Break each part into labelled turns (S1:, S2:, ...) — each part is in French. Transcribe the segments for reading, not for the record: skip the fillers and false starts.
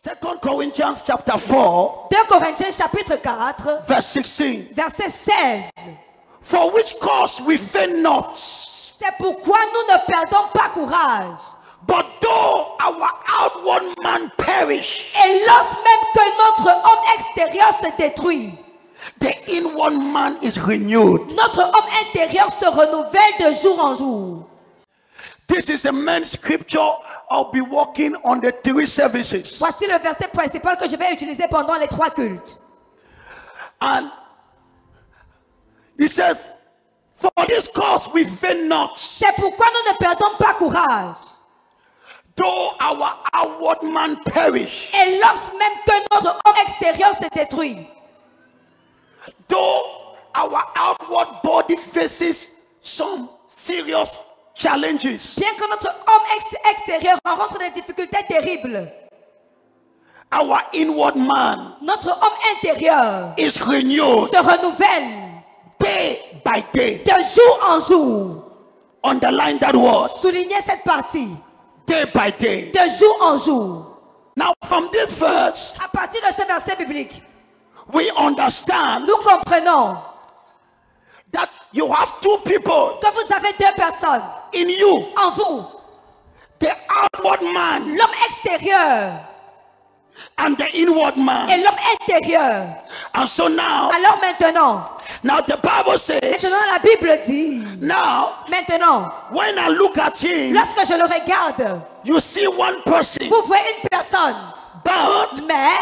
S1: 2 Corinthians chapter 4,
S2: 2 Corinthiens chapitre 4,
S1: verse 16.
S2: verset 16.
S1: For which cause we faint not,
S2: C'est pourquoi nous ne perdons pas courage.
S1: but though our outward man perish,
S2: Et lorsque même que notre homme extérieur se détruit,
S1: the inward man is renewed.
S2: notre homme intérieur se renouvelle de jour en jour.
S1: This is the main scripture I'll be working on the 3 services.
S2: Voici le verset principal que je vais utiliser pendant les 3 cultes.
S1: And he says, for this cause we faint not,
S2: C'est pourquoi nous ne perdons pas courage.
S1: though our outward man perish,
S2: Et lorsque même que notre homme extérieur se détruit,
S1: though our outward body faces some serious challenges,
S2: bien que notre homme extérieur rencontre des difficultés terribles,
S1: our inward man
S2: notre homme intérieur
S1: is renewed
S2: se renouvelle
S1: day by day.
S2: de jour en jour.
S1: Underline that word,
S2: Soulignez cette partie.
S1: day by day.
S2: De jour en jour.
S1: Now from this verse,
S2: À partir de ce verset biblique,
S1: we understand
S2: nous comprenons
S1: that you have 2 people
S2: que vous avez 2 personnes
S1: in you,
S2: en vous.
S1: the outward man
S2: L'homme extérieur
S1: and the inward
S2: et
S1: man.
S2: l'homme intérieur.
S1: And so now
S2: Alors
S1: the Bible says,
S2: la Bible dit,
S1: now
S2: maintenant,
S1: when I look at him,
S2: lorsque je le regarde,
S1: you see one person,
S2: vous voyez une personne.
S1: but
S2: Mais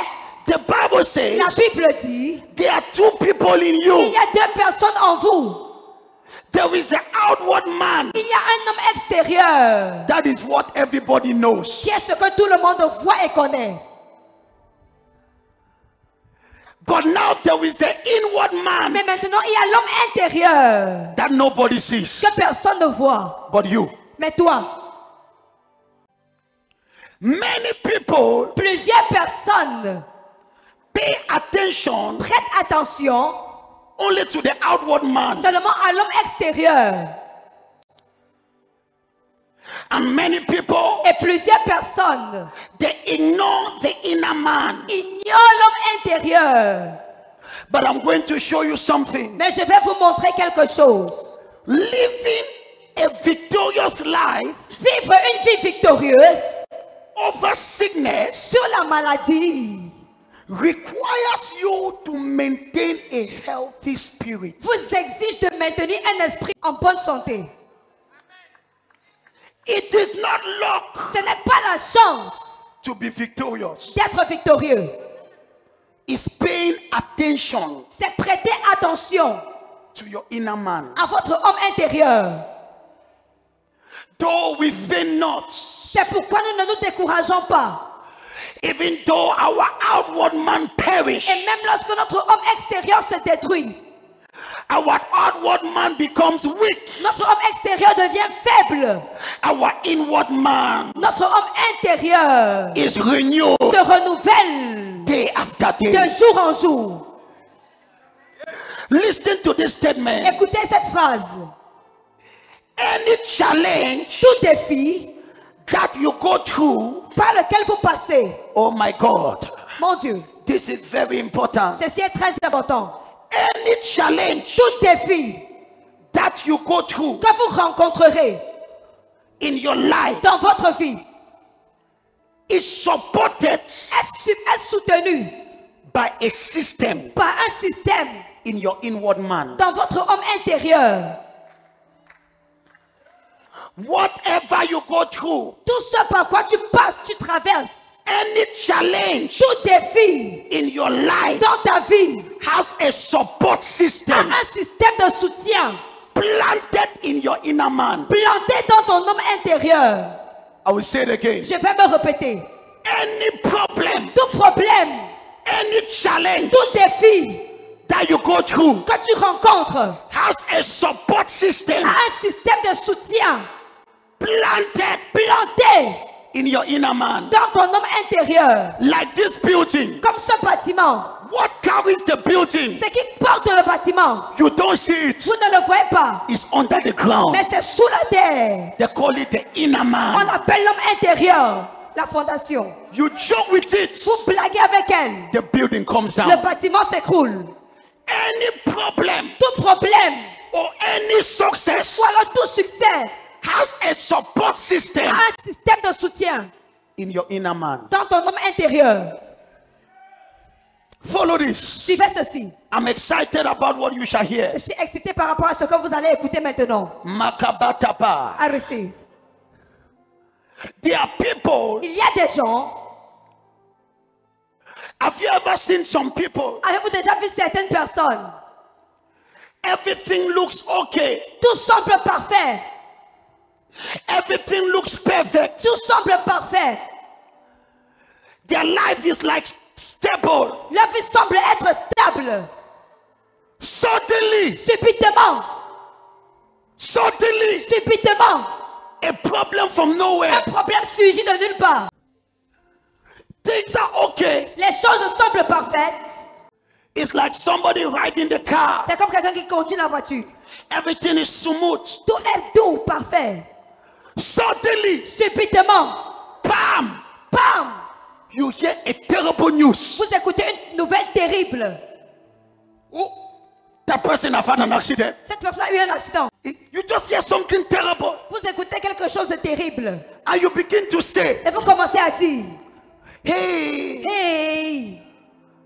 S1: the Bible says
S2: la Bible dit,
S1: there are 2 people in
S2: il
S1: you.
S2: y a 2 personnes en vous.
S1: There is an outward man.
S2: Il y a un homme extérieur
S1: That is what everybody knows.
S2: qui est ce que tout le monde voit et connaît.
S1: But now there is the inward man
S2: Mais maintenant, il y a l'homme intérieur
S1: that nobody sees
S2: que personne ne voit.
S1: but you.
S2: Mais toi,
S1: Many people
S2: plusieurs personnes
S1: pay attention
S2: prêtent attention
S1: only to the outward man,
S2: seulement à l'homme extérieur.
S1: and many people
S2: Et plusieurs personnes
S1: they ignore the inner man.
S2: ignorent l'homme intérieur.
S1: But I'm going to show you something.
S2: Mais je vais vous montrer quelque chose.
S1: Living a victorious life
S2: Vivre une vie victorieuse
S1: over sickness
S2: sur la maladie
S1: requires you to maintain a healthy spirit.
S2: vous exige de maintenir un esprit en bonne santé.
S1: It is not luck
S2: Ce n'est pas la chance
S1: to be victorious.
S2: d'être victorieux.
S1: It's paying attention
S2: C'est prêter attention
S1: to your inner man.
S2: à votre homme intérieur.
S1: Though we faint not,
S2: C'est pourquoi nous ne nous décourageons pas.
S1: even though our outward man perish,
S2: Et même lorsque notre homme extérieur se détruit,
S1: our outward man becomes weak,
S2: notre homme extérieur devient faible.
S1: our inward man
S2: Notre homme intérieur
S1: is renewed
S2: se renouvelle
S1: day after
S2: de
S1: day.
S2: jour en jour.
S1: Listen to this statement.
S2: Écoutez cette phrase.
S1: Any challenge
S2: Tout défi
S1: that you go through,
S2: par lequel vous passez,
S1: oh my God,
S2: mon Dieu,
S1: this is very important.
S2: ceci est très important.
S1: Any challenge
S2: Tout défi
S1: that you go through
S2: que vous rencontrerez
S1: in your life
S2: dans votre vie
S1: is supported
S2: est soutenu
S1: by a system
S2: par un système
S1: in your inward man.
S2: dans votre homme intérieur.
S1: Whatever you go through,
S2: Tout ce par quoi tu passes, tu traverses,
S1: any challenge
S2: tout défi
S1: in your life
S2: dans ta vie
S1: has a support
S2: a
S1: system
S2: un système de soutien
S1: planted in your inner man.
S2: planté dans ton homme intérieur.
S1: I will say it again.
S2: Je vais me répéter.
S1: Any problem,
S2: Tout problème,
S1: any challenge
S2: tout défi
S1: that you go through
S2: que tu rencontres
S1: has a support system
S2: a un système de soutien
S1: planted
S2: planté
S1: in your inner man.
S2: dans ton homme intérieur.
S1: Like this building.
S2: Comme ce bâtiment.
S1: What carries the building?
S2: Ce qui porte le bâtiment,
S1: You don't see it.
S2: vous ne le voyez pas.
S1: It's under the ground.
S2: Mais c'est sous la terre.
S1: They call it the inner
S2: On
S1: man.
S2: l'appelle l'homme intérieur. la fondation,
S1: you joke with it,
S2: vous blaguez avec elle,
S1: the building comes
S2: le
S1: down.
S2: bâtiment s'écroule.
S1: Any problem
S2: Tout problème
S1: or any success
S2: ou alors tout succès
S1: has a support system
S2: a un système de soutien
S1: in your inner man.
S2: dans ton homme intérieur.
S1: Follow this.
S2: Suivez ceci.
S1: I'm excited about what you shall hear.
S2: Je suis excité par rapport à ce que vous allez écouter maintenant.
S1: Makabatapa.
S2: À receive.
S1: There are people.
S2: Il y a des gens.
S1: Have you ever seen some people?
S2: Avez-vous déjà vu certaines personnes?
S1: Everything looks okay.
S2: Tout semble parfait.
S1: Everything looks perfect.
S2: Tout semble parfait.
S1: Their life is like stable.
S2: Leur vie semble être stable.
S1: Suddenly,
S2: Subitement,
S1: a problem from nowhere.
S2: un problème surgit de nulle part.
S1: Things are okay.
S2: Les choses semblent parfaites.
S1: It's like somebody riding the car.
S2: C'est comme quelqu'un qui conduit la voiture.
S1: Everything is smooth.
S2: Tout est doux, parfait.
S1: Suddenly,
S2: Subitement,
S1: bam!
S2: bam!
S1: You hear a terrible news.
S2: Vous écoutez une nouvelle terrible.
S1: Oh, that person has had an accident.
S2: Cette personne a eu un accident.
S1: You just hear something terrible.
S2: Vous écoutez quelque chose de terrible.
S1: And you begin to say,
S2: Et vous commencez à dire,
S1: hey,
S2: hey,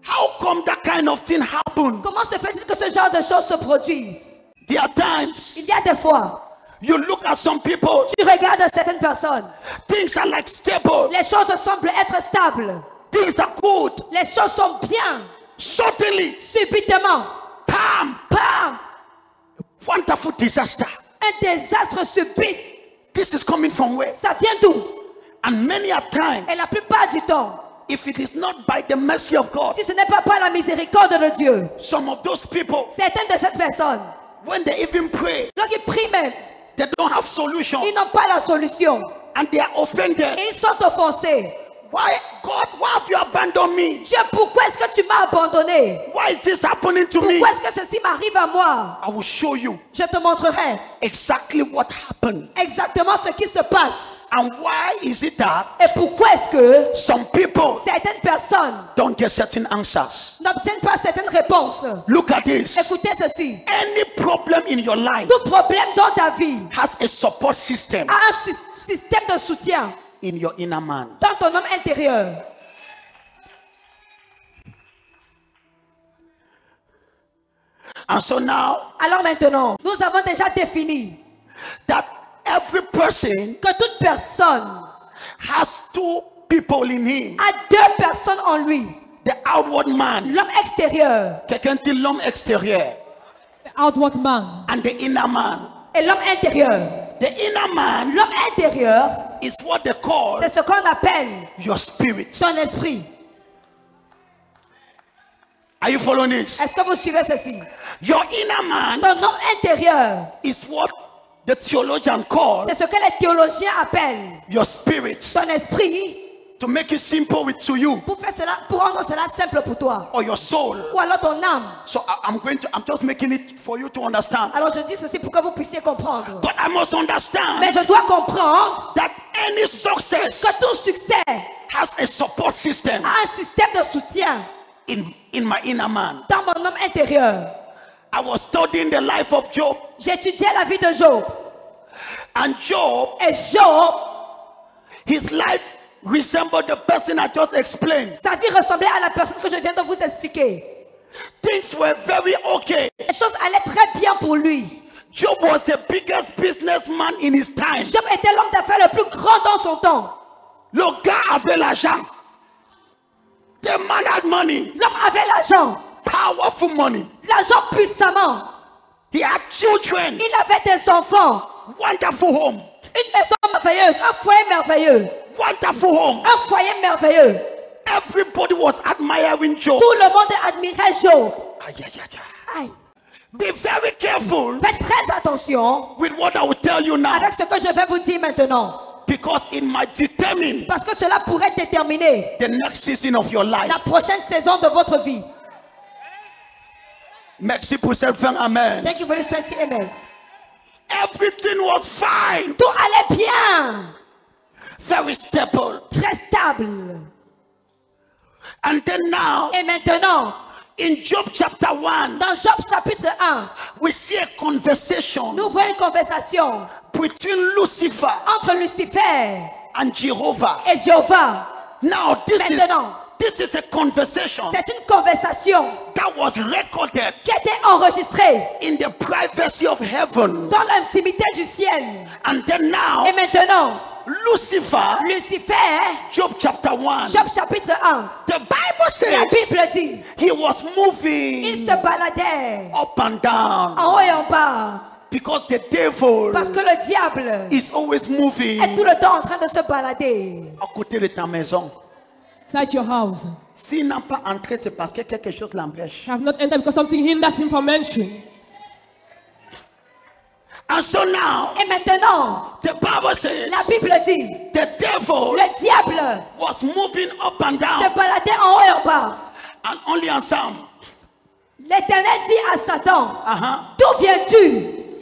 S1: how come that kind of thing happened?
S2: comment se fait-il que ce genre de choses se produisent?
S1: There are times
S2: Il y a des fois,
S1: you look at some people,
S2: tu regardes certaines personnes.
S1: things are like stable,
S2: Les choses semblent être stables.
S1: things are good.
S2: Les choses sont bien.
S1: Suddenly,
S2: Subitement,
S1: bam!
S2: bam!
S1: Wonderful disaster.
S2: Un désastre subit.
S1: This is coming from where?
S2: Ça vient d'où?
S1: And many a times,
S2: Et la plupart du temps,
S1: if it is not by the mercy of God,
S2: si ce n'est pas par la miséricorde de Dieu,
S1: some of those people,
S2: certaines de ces personnes,
S1: when they even pray,
S2: lorsqu'ils prient même,
S1: they don't have solution
S2: ils n'ont pas la solution.
S1: and they are offended.
S2: Et ils sont offensés.
S1: Why, God, why have you abandoned me?
S2: Dieu, pourquoi est-ce que tu m'as abandonné?
S1: Why is this happening to me?
S2: Pourquoi est-ce que ceci m'arrive à moi?
S1: I will show you
S2: Je te montrerai
S1: exactly what happened
S2: exactement ce qui se passe.
S1: and why is it that
S2: Et pourquoi est-ce que
S1: some people
S2: certaines personnes
S1: don't get certain answers.
S2: n'obtiennent pas certaines réponses?
S1: Look at this.
S2: Écoutez ceci.
S1: Any problem in your life
S2: Tout problème dans ta vie
S1: has a support system
S2: a un système de soutien
S1: in your inner man.
S2: dans ton homme intérieur.
S1: And so now
S2: Alors maintenant, nous avons déjà défini
S1: that every person
S2: que toute personne
S1: has two people in him.
S2: a deux personnes en lui.
S1: The outward man,
S2: L'homme extérieur
S1: quelqu'un dit l'homme extérieur,
S3: Outward man.
S1: and the inner man.
S2: et l'homme intérieur.
S1: The inner man
S2: L'homme intérieur,
S1: is what they call
S2: c'est ce qu'on appelle
S1: your spirit.
S2: ton esprit.
S1: Are you following this?
S2: Est-ce que vous suivez ceci?
S1: Your inner man
S2: Ton homme intérieur,
S1: is what the theologian calls
S2: c'est ce que les théologiens appellent
S1: your spirit.
S2: ton esprit.
S1: To make it simple to you,
S2: Pour faire cela, pour rendre cela simple pour toi.
S1: or your soul.
S2: Ou alors ton âme.
S1: So I'm just making it for you to understand.
S2: Alors je dis ceci pour que vous puissiez comprendre.
S1: But I must understand
S2: Mais je dois comprendre
S1: that any success
S2: que tout succès
S1: has a support system
S2: a un système de soutien
S1: in my inner man.
S2: dans mon homme intérieur.
S1: I was studying the life of Job,
S2: J'étudiais la vie de Job.
S1: and Job,
S2: Et Job,
S1: his life resembled the person I just explained.
S2: sa vie ressemblait à la personne que je viens de vous expliquer.
S1: Things were very okay.
S2: Les choses allaient très bien pour lui.
S1: Job was the biggest businessman in his time.
S2: Job était l'homme d'affaires le plus grand dans son temps.
S1: Le gars avait l'argent. The man had money,
S2: L'homme avait l'argent.
S1: powerful money.
S2: L'argent puissamment.
S1: He had children,
S2: Il avait des enfants.
S1: wonderful home,
S2: Une maison merveilleuse. Un foyer merveilleux.
S1: wonderful home.
S2: Un foyer merveilleux.
S1: Everybody was admiring Job.
S2: Tout le monde admirait Job.
S1: Ay, ay, ay, ay.
S2: Aïe.
S1: Be very careful
S2: Faites très attention
S1: with what I will tell you now,
S2: avec ce que je vais vous dire maintenant.
S1: because it might determine
S2: Parce que cela pourrait déterminer
S1: the next season of your life.
S2: la prochaine saison de votre vie.
S1: Merci pour cette fin, amen.
S2: Thank you for this 20 amen.
S1: Everything was fine
S2: Tout allait bien.
S1: very stable.
S2: très stable.
S1: And then now,
S2: Et maintenant,
S1: in Job chapter 1,
S2: dans Job chapitre 1,
S1: we see a conversation
S2: nous voyons une conversation
S1: between Lucifer
S2: entre Lucifer
S1: and Jehovah.
S2: et Jéhovah.
S1: Now,
S2: Maintenant,
S1: this is a conversation
S2: c'est une conversation
S1: that was recorded
S2: qui a été enregistrée
S1: in the privacy of heaven.
S2: dans l'intimité du ciel.
S1: And then now,
S2: Et maintenant,
S1: Lucifer,
S2: Lucifer,
S1: Job chapter 1,
S2: Job chapitre 1,
S1: the Bible
S2: la
S1: says
S2: Bible dit,
S1: he was
S2: il
S1: moving
S2: se baladait
S1: up and down
S2: en haut et en bas
S1: because the devil
S2: parce que le diable
S1: is always moving.
S2: est tout le temps en train de se balader.
S1: À côté de ta maison.
S3: Inside your house.
S1: S'il n'a pas entré, c'est parce que quelque chose l'empêche.
S3: I have not entered because something hinders him from entering.
S1: And so now,
S2: Et maintenant,
S1: the Bible says
S2: la Bible dit,
S1: the devil
S2: le diable
S1: was moving up and
S2: se
S1: down
S2: baladait en haut et en bas.
S1: and only on some.
S2: L'Éternel dit à Satan,
S1: Uh-huh.
S2: d'où viens-tu?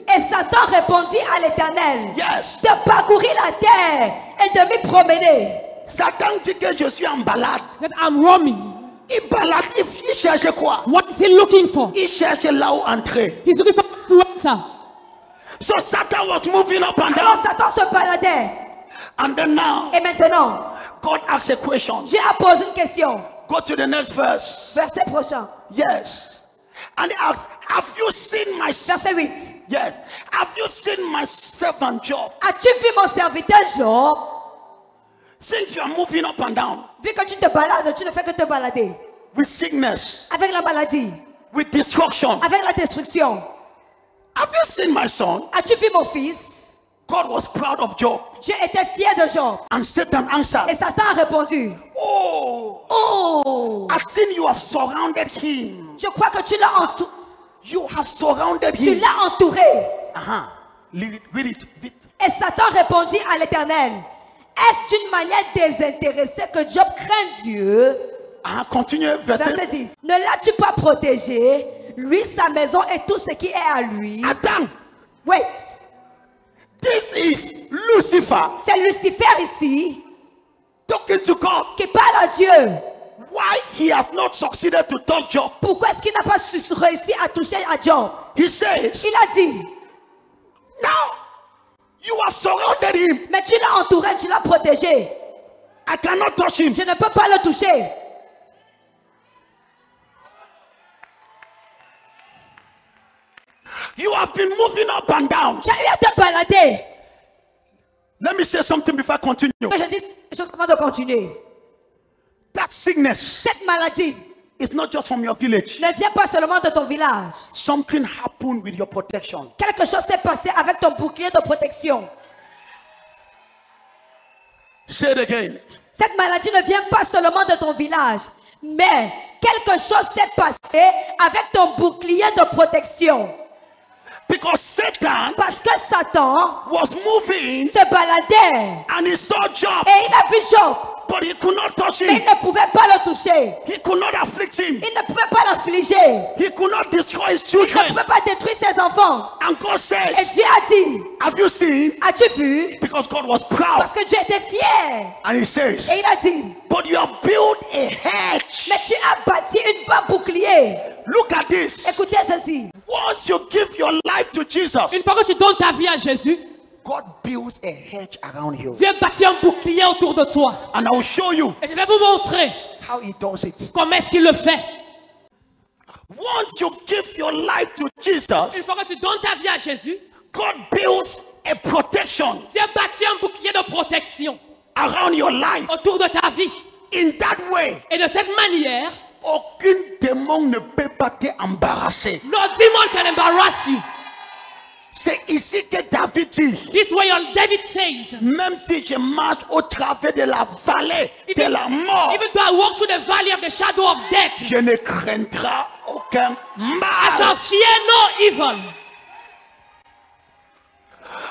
S2: Et Satan répondit à l'Éternel,
S1: Yes.
S2: de parcourir la terre et de m'y promener.
S1: Satan dit que je suis en balade.
S3: That I'm roaming.
S1: Il balade, il cherche quoi?
S3: What is he looking for?
S1: Il cherche là où entrer.
S3: He's looking for to enter.
S1: So Satan was moving up and
S2: Alors
S1: down.
S2: Satan se baladait.
S1: And then now,
S2: Et maintenant,
S1: God asks a question.
S2: Dieu a posé une question.
S1: Go to the next verse.
S2: Verset prochain.
S1: Yes. And he asks, have you seen my
S2: Verset 8.
S1: Yes. Have you seen my servant Job?
S2: As-tu vu mon serviteur Job?
S1: Since you are moving up and down
S2: Vu que tu te balades, tu ne fais que te balader.
S1: with sickness,
S2: Avec la maladie,
S1: with destruction,
S2: avec la destruction.
S1: have you seen my son?
S2: As-tu vu mon fils?
S1: God was proud of Job.
S2: Dieu était fier de Job.
S1: And Satan
S2: Et
S1: answered,
S2: Satan a répondu,
S1: oh,
S2: oh,
S1: I've seen you have surrounded him.
S2: je crois que tu l'as
S1: You have surrounded
S2: tu
S1: him.
S2: l'as entouré.
S1: Uh-huh. Read it.
S2: Et Satan répondit à l'Éternel, est-ce une manière désintéressée que Job craint Dieu?
S1: Continue, verset.
S2: Verset 10. Ne l'as-tu pas protégé, lui, sa maison et tout ce qui est à lui?
S1: Attends,
S2: Wait,
S1: this is Lucifer
S2: c'est Lucifer ici
S1: talking to God.
S2: qui parle à Dieu.
S1: Why he has not succeeded to touch Job?
S2: Pourquoi est-ce qu'il n'a pas réussi à toucher à Job?
S1: He says,
S2: Il a dit,
S1: now you have surrounded him.
S2: mais tu l'as entouré, tu l'as protégé.
S1: I cannot touch him.
S2: Je ne peux pas le toucher.
S1: You have been moving up and down.
S2: Tu as eu à te balader.
S1: Let me say something before I continue.
S2: Que je dise quelque chose avant de continuer.
S1: That sickness
S2: Cette maladie
S1: is not just from your village.
S2: ne vient pas seulement de ton village.
S1: Something happened with your protection.
S2: Quelque chose s'est passé avec ton bouclier de protection.
S1: Say it again.
S2: Cette maladie ne vient pas seulement de ton village, mais quelque chose s'est passé avec ton bouclier de protection.
S1: Because Satan
S2: Parce que Satan
S1: was moving
S2: se baladait
S1: and he saw Job,
S2: et il a vu Job,
S1: but he could not touch
S2: mais il
S1: him.
S2: ne pouvait pas le toucher.
S1: He could not afflict him.
S2: Il ne pouvait pas l'affliger.
S1: He could not destroy his
S2: Il ne
S1: children.
S2: pouvait pas détruire ses enfants.
S1: And God
S2: Et
S1: says,
S2: Dieu a dit,
S1: have you seen?
S2: as-tu vu?
S1: Because God was proud.
S2: Parce que Dieu était fier.
S1: And he says,
S2: Et il a dit,
S1: but you have built a hedge.
S2: mais tu as bâti une bonne bouclier.
S1: Look at this.
S2: Écoutez ceci.
S1: Once you give your life to Jesus,
S3: Une fois que tu donnes ta vie à Jésus,
S1: God builds a hedge around you.
S3: Dieu bâtit un bouclier autour de toi.
S1: And I will show you
S3: Et je vais vous montrer
S1: how he does it.
S3: comment est-ce qu'il le fait.
S1: Once you give your life to
S3: Une
S1: Jesus,
S3: fois que tu donnes ta vie à Jésus,
S1: God builds a protection
S3: Dieu bâtit un bouclier de protection
S1: around your life.
S3: autour de ta vie.
S1: In that way,
S3: Et de cette manière,
S1: aucun démon ne peut pas t'embarrasser.
S3: no demon can embarrass you.
S1: C'est ici que David dit,
S3: This way David says,
S1: même si je marche au travers de la vallée de la mort,
S3: even though I walk through the valley of the shadow of death,
S1: je ne craindrai aucun
S3: I shall
S1: mal.
S3: fear no evil.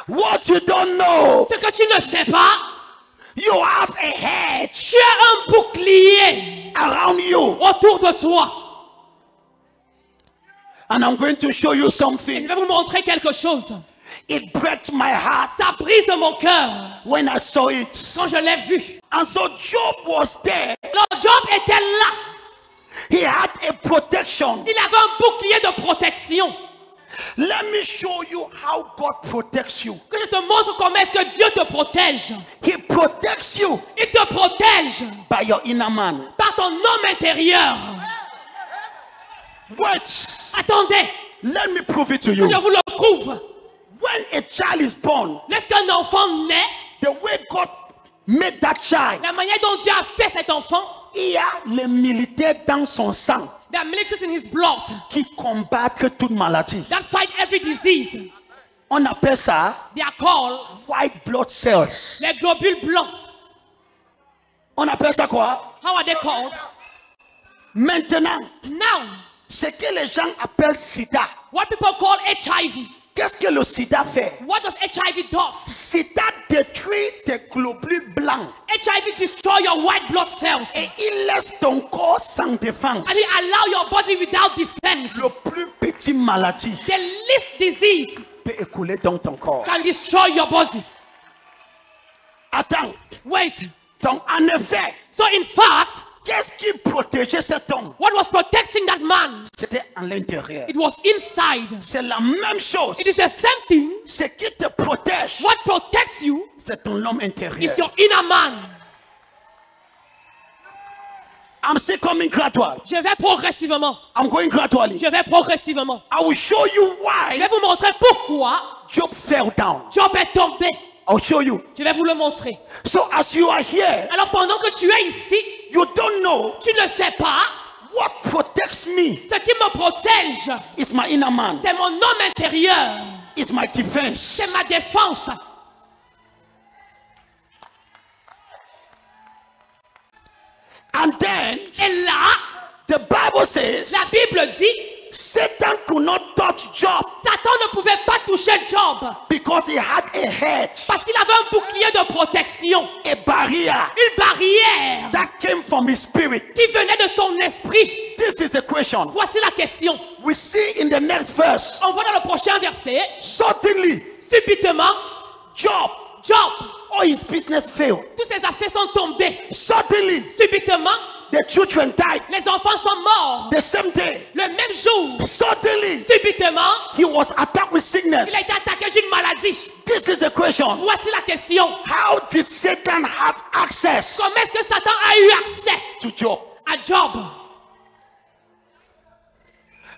S1: What you don't know,
S3: Ce que tu ne sais pas,
S1: you have a hedge
S3: tu as un bouclier
S1: around you.
S3: autour de toi.
S1: And I'm going to show you
S3: Et
S1: something.
S3: je vais vous montrer quelque chose.
S1: It broke my heart
S3: Ça brise mon cœur
S1: when I saw it.
S3: quand je l'ai vu.
S1: And so Job was there.
S3: Alors Job était là.
S1: He had a protection.
S3: Il avait un bouclier de protection.
S1: Let me show you how God protects you.
S3: Que je te montre comment est-ce que Dieu te protège.
S1: He protects you
S3: Il te protège
S1: by your inner man.
S3: par ton homme intérieur.
S1: Wait,
S3: Attendez,
S1: let me prove it to you.
S3: que je vous le prouve.
S1: When a child is born,
S3: Lorsqu'un enfant naît,
S1: the way God made that child,
S3: la manière dont Dieu a fait cet enfant,
S1: il y a les militaires dans son sang
S3: there are militaries in his blood
S1: qui combattent toute maladie.
S3: that fight every disease.
S1: On appelle ça
S3: They are called
S1: white blood cells.
S3: les globules blancs.
S1: On appelle ça quoi?
S3: How are they called?
S1: Maintenant,
S3: Now,
S1: ce que les gens appellent sida,
S3: what people call HIV.
S1: qu'est-ce que le sida fait?
S3: What does HIV do?
S1: Sida détruit tes globules blancs
S3: HIV destroy your white blood cells.
S1: et il laisse ton corps sans défense.
S3: And it allow your body without defense.
S1: Le plus petit maladie
S3: The least disease
S1: peut écouler dans ton corps.
S3: can destroy your body.
S1: Attends,
S3: Wait.
S1: donc en effet,
S3: So in fact,
S1: qu'est-ce qui protégeait cet homme?
S3: what was protecting that man?
S1: C'était en l'intérieur.
S3: It was inside.
S1: C'est la même chose.
S3: It is the same thing.
S1: Ce qui te protège,
S3: What protects you
S1: c'est ton homme intérieur.
S3: is your inner man.
S1: I'm still coming gradually.
S3: Je vais progressivement.
S1: I'm going gradually.
S3: Je vais progressivement.
S1: I will show you
S3: Je
S1: why
S3: vais vous montrer pourquoi
S1: Job fell down.
S3: Job est tombé.
S1: I'll show you.
S3: Je vais vous le montrer.
S1: So as you are here,
S3: Alors pendant que tu es ici,
S1: you don't know
S3: tu ne sais pas
S1: what protects me.
S3: ce qui me protège.
S1: It's my inner man.
S3: C'est mon homme intérieur.
S1: It's my defense.
S3: C'est ma défense.
S1: And then
S3: Et là,
S1: the Bible says
S3: la Bible dit,
S1: Satan could not touch Job
S3: Satan ne pouvait pas toucher Job
S1: because he had a hedge,
S3: parce qu'il avait un bouclier de protection,
S1: a barrier
S3: une barrière
S1: that came from his spirit.
S3: qui venait de son esprit.
S1: This is the question.
S3: Voici la question.
S1: We see in the next verse.
S3: On voit dans le prochain verset,
S1: Suddenly,
S3: subitement,
S1: Job,
S3: Job,
S1: all his business failed.
S3: tous ses affaires sont tombées.
S1: Suddenly,
S3: Subitement,
S1: the children died.
S3: les enfants sont morts.
S1: The same day,
S3: Le même jour,
S1: suddenly,
S3: subitement,
S1: he was attacked with sickness.
S3: il a été attaqué d'une maladie.
S1: This is the question.
S3: Voici la question.
S1: How did Satan have access
S3: Comment est-ce que Satan a eu accès
S1: to Job?
S3: à Job?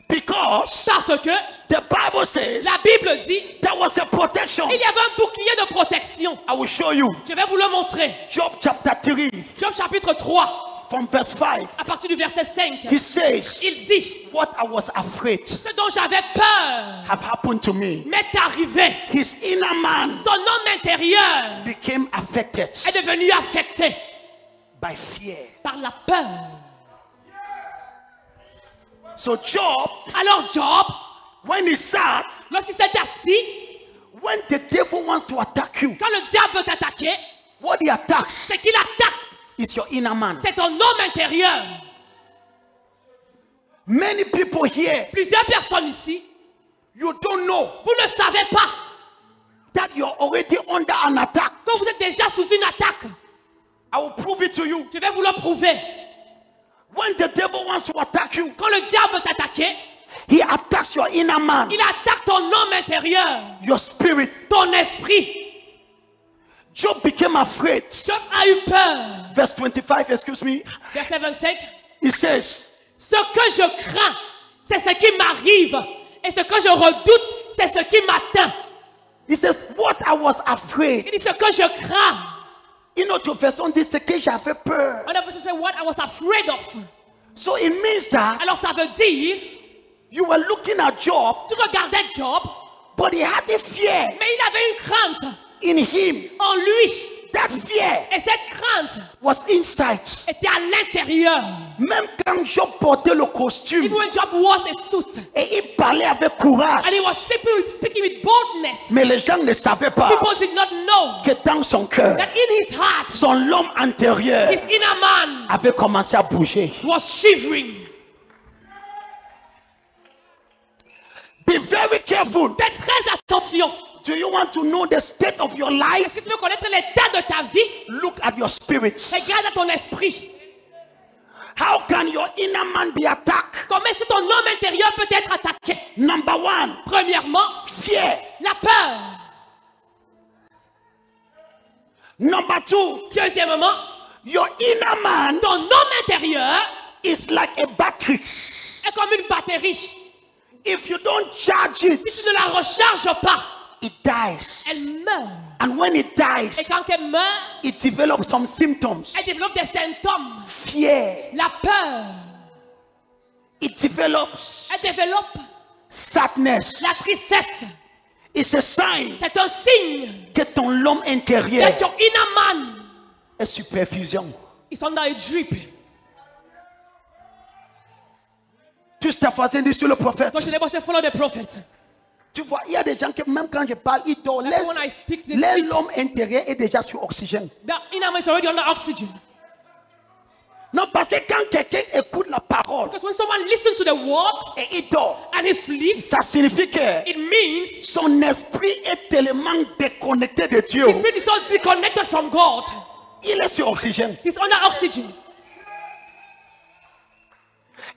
S1: Because
S3: Parce que
S1: the Bible says
S3: la Bible dit,
S1: there was a protection.
S3: il y avait un bouclier de protection.
S1: I will show you.
S3: Je vais vous le montrer.
S1: Job chapter 3
S3: Job chapitre 3,
S1: from verse 5.
S3: à partir du verset 5.
S1: He says,
S3: Il dit,
S1: what I was afraid
S3: ce dont j'avais peur
S1: have happened to me.
S3: m'est arrivé.
S1: His inner man
S3: Son homme intérieur
S1: became affected
S3: est devenu affecté
S1: by fear.
S3: par la peur.
S1: So Job,
S3: Alors Job,
S1: when he sat,
S3: lorsqu'il s'est assis,
S1: when the devil wants to attack you,
S3: quand le diable veut t'attaquer,
S1: what he attacks
S3: c'est qu'il attaque.
S1: is your inner man.
S3: C'est ton homme intérieur.
S1: Many people here,
S3: Plusieurs personnes ici,
S1: you don't know
S3: vous ne savez pas
S1: that you're already under an attack.
S3: que vous êtes déjà sous une attaque.
S1: I will prove it to you.
S3: Je vais vous le prouver.
S1: When the devil wants to attack you,
S3: Quand le diable veut t'attaquer,
S1: he attacks your inner man,
S3: il attaque ton homme intérieur,
S1: your spirit.
S3: ton esprit.
S1: Job became afraid.
S3: Job a eu peur.
S1: Verse 25, excuse me.
S3: Verset 25.
S1: He says,
S3: Ce que je crains, c'est ce qui m'arrive. Et ce que je redoute, c'est ce qui m'atteint.
S1: he says, what I was afraid.
S3: Il dit ce que je crains.
S1: Une autre version dit ce que j'avais peur.
S3: Another person say what I was afraid of.
S1: So it means that
S3: Alors ça veut dire,
S1: you were looking at Job,
S3: tu regardais Job,
S1: but he had a fear
S3: mais il avait une crainte
S1: in him.
S3: en lui.
S1: That fear
S3: Et cette crainte
S1: was inside.
S3: était à l'intérieur.
S1: Même quand Job portait le costume
S3: Even when Job wore a suit
S1: et il parlait avec courage,
S3: and he was speaking with boldness,
S1: mais les gens ne savaient pas
S3: people did not know
S1: que dans son cœur,
S3: that in his heart,
S1: son homme intérieur
S3: his inner man
S1: avait commencé à bouger.
S3: was shivering.
S1: Be very careful.
S3: Faites très attention.
S1: Do you want to know the state of your
S3: Est-ce
S1: life?
S3: que tu veux connaître l'état de ta vie?
S1: Look at your spirit.
S3: Regarde à ton esprit.
S1: How can your inner man be attacked?
S3: Comment est-ce que ton homme intérieur peut être attaqué?
S1: Number one,
S3: Premièrement,
S1: fear.
S3: la peur.
S1: Number two,
S3: Deuxièmement,
S1: your inner man
S3: ton homme intérieur
S1: is like a battery.
S3: est comme une batterie.
S1: If you don't charge it,
S3: Si tu ne la recharges pas,
S1: it dies.
S3: elle meurt.
S1: And when it
S3: Et
S1: dies,
S3: quand elle meurt,
S1: it develops some symptoms.
S3: elle développe des symptômes.
S1: Fear.
S3: La peur.
S1: It develops
S3: Elle développe
S1: sadness.
S3: la tristesse.
S1: It's a sign
S3: C'est un signe
S1: que ton l'homme intérieur
S3: que ton inner man
S1: est sous perfusion.
S3: is under a drip.
S1: Tu t'as dit sur le prophète.
S3: Quand je n'ai pas follow the prophet.
S1: Tu vois, il y a des gens qui, même quand je parle, ils dorment.
S3: When I speak this,
S1: L'homme intérieur est déjà sur oxygène.
S3: the inner man is already under oxygen.
S1: Non, parce que quand quelqu'un écoute la parole
S3: Because when someone listens to the word
S1: et il dort,
S3: and he sleeps,
S1: ça signifie que
S3: it means
S1: son esprit est tellement déconnecté de Dieu.
S3: his spirit is so disconnected from God.
S1: Il est sur oxygène.
S3: He's under oxygen.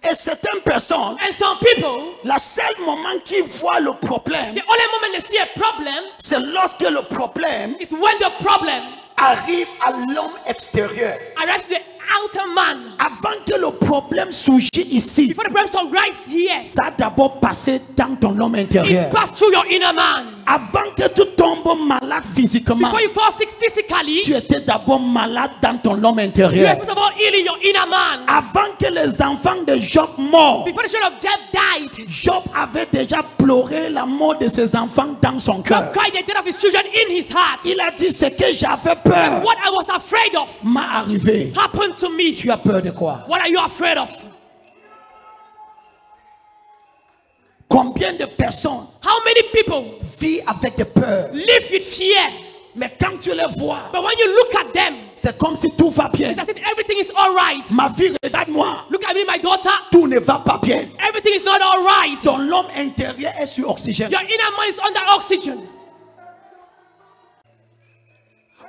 S1: Et certaines personnes,
S3: And some people,
S1: le seul moment qu'ils voient le problème,
S3: the only moment they see a problem
S1: c'est lorsque le problème
S3: is when the problem
S1: arrive à l'homme extérieur.
S3: arrives to the outer man.
S1: Avant que le problème surgisse ici,
S3: Before the problem shall rise here,
S1: ça a d'abord passé dans ton homme intérieur.
S3: it passed through your inner man.
S1: Avant que tu tombes malade physiquement,
S3: Before you fall sick physically,
S1: tu étais d'abord malade dans ton homme
S3: you
S1: intérieur.
S3: are first of all healing your inner man.
S1: Avant que les enfants de Job morent,
S3: Before the children of Job died,
S1: Job avait déjà pleuré la mort de ses enfants dans son
S3: Job
S1: cœur.
S3: cried the death of his children in his heart.
S1: Il a dit, ce que j'avais peur
S3: What I was afraid of
S1: m'est arrivé.
S3: happened to me.
S1: Tu as peur de quoi?
S3: What are you afraid of?
S1: Combien de personnes
S3: How many people
S1: vivent avec des peurs?
S3: live with fear?
S1: Mais quand tu les vois,
S3: But when you look at them,
S1: c'est comme si tout va bien.
S3: it's as if everything is all right.
S1: Ma fille, regarde-moi.
S3: Look at me, my daughter.
S1: Tout ne va pas bien.
S3: Everything is not all right.
S1: Ton homme intérieur est sur oxygène.
S3: Your inner man is under oxygen.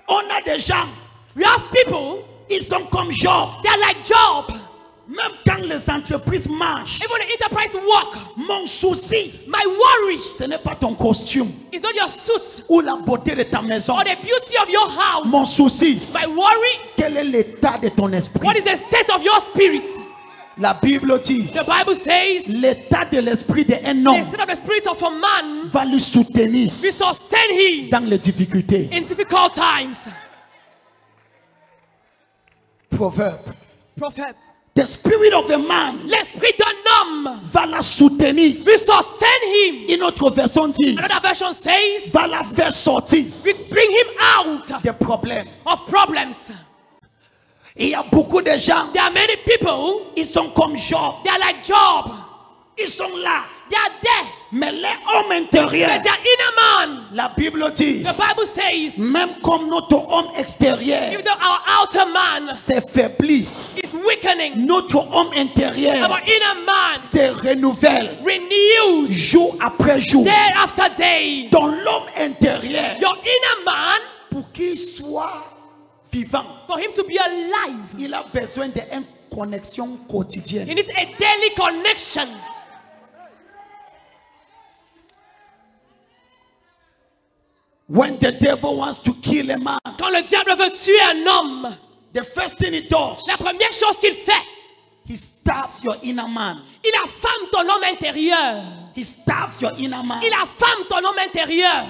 S1: On a des gens,
S3: We have people,
S1: ils sont comme Job.
S3: they're like Job.
S1: Même quand les entreprises marchent,
S3: Even when the enterprise work,
S1: mon souci,
S3: my worry
S1: ce n'est pas ton costume
S3: is not your suit
S1: ou la beauté de ta maison.
S3: or the beauty of your house.
S1: Mon souci,
S3: My worry,
S1: quel est l'état de ton esprit?
S3: what is the state of your spirit?
S1: La Bible dit,
S3: The Bible says,
S1: l'état de l'esprit d'un
S3: the
S1: homme
S3: state of the spirit of a man
S1: va lui soutenir
S3: will sustain him
S1: dans les difficultés.
S3: in difficult times.
S1: Proverbe.
S3: Prophet,
S1: The spirit of a man
S3: l'esprit d'un homme
S1: va la soutenir.
S3: will sustain him.
S1: Une autre version dit,
S3: Another version says,
S1: va la faire sortir
S3: will bring him out
S1: des problèmes.
S3: of problems.
S1: Il y a beaucoup de gens,
S3: There are many people,
S1: ils sont comme Job.
S3: they are like Job.
S1: Ils sont là.
S3: They are there,
S1: Mais l'homme intérieur,
S3: but their inner man,
S1: la Bible dit,
S3: the Bible says,
S1: même comme notre homme extérieur
S3: even though our outer man
S1: s'affaiblit,
S3: is weakening,
S1: notre homme intérieur
S3: our inner man
S1: se renouvelle
S3: renews
S1: jour après jour.
S3: day after day.
S1: Dans l'homme intérieur,
S3: Your inner man,
S1: pour qu'il soit vivant,
S3: for him to be alive,
S1: il a besoin d'une connexion
S3: he
S1: quotidienne.
S3: needs a daily connection.
S1: When the devil wants to kill a man,
S3: Quand le diable veut tuer un homme,
S1: the first thing he does,
S3: la première chose qu'il fait,
S1: he starves your inner man.
S3: il affame ton homme intérieur.
S1: He starves your inner man.
S3: Il affame ton homme intérieur.